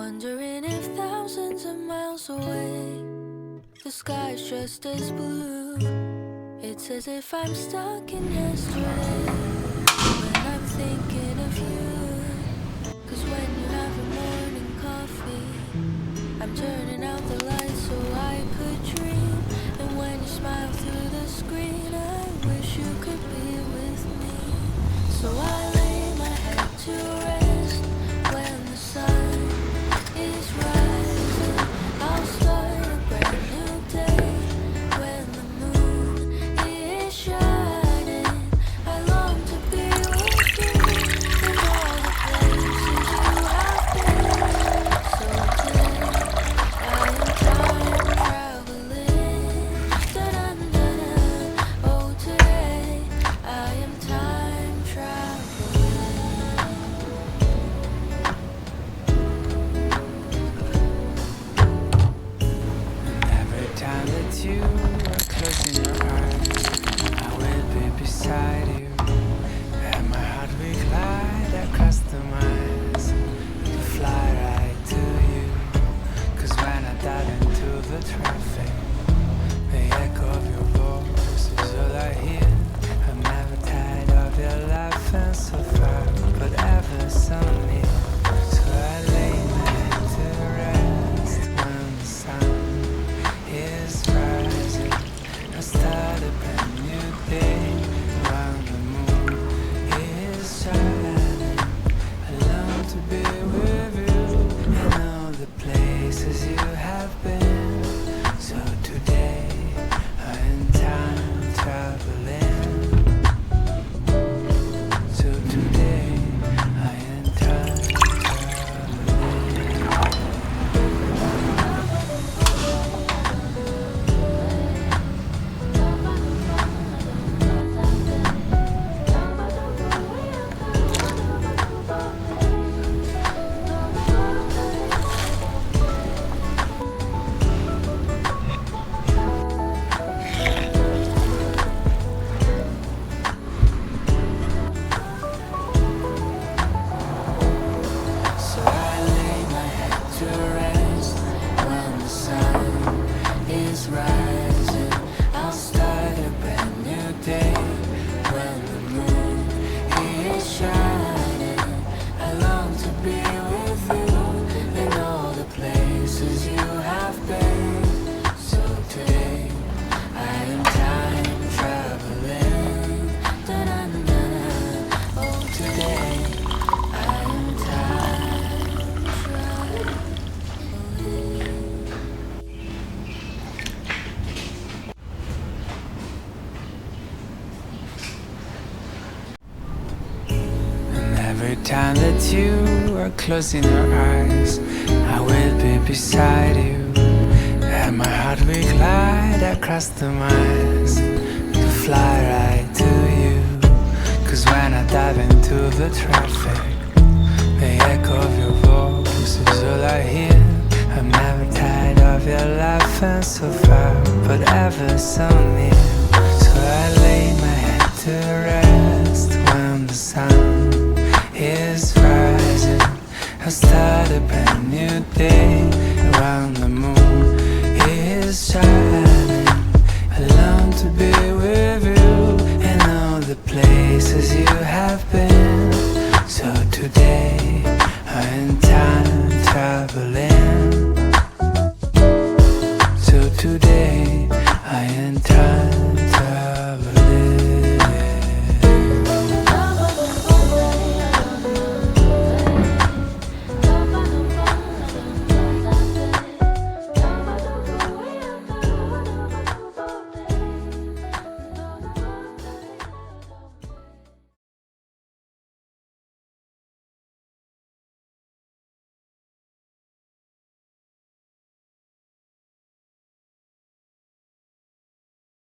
Wondering if thousands of miles away the sky's just as blue. It's as if I'm stuck in yesterday when I'm thinking of you. 'Cause when you have your morning coffee, I'm turning out the lights so I could dream. And when you smile through the screen, I wish you could be with me. So I lay my head to rest when the sun is rising. I'll start a brand new day when the moon is shining. I long to be with you in all the places you have been. So today I am time traveling. Da-da-da-da. Oh, today I am time traveling. Every time that you are closing your eyes, I will be beside you. And my heart will glide across the miles to fly right to you. 'Cause when I dive into the traffic, the echo of your voice is all I hear. I'm never tired of your laughing so far, but ever so near. So I lay my head to rest when the sun is rising. I start a brand new day when the moon is shining. I long to be with you in all the places you have been. So today I am time traveling. So today I am time traveling. So I lay my head to rest when the sun is rising. I'll start a brand new day when the moon is shining. I long to be with you in all the places you have been. So today I am time traveling. Da-da-da-da. Oh, today I am time traveling. And every time that you are closing your eyes, I will be beside you. And my heart will glide across the miles to fly right to you. 'Cause when I dive into the traffic, the echo of your voice is all I hear. I'm never tired of your laughing so far, but ever so near. So I lay my head to rest when the sun is rising. I start a brand new day when the moon is shining.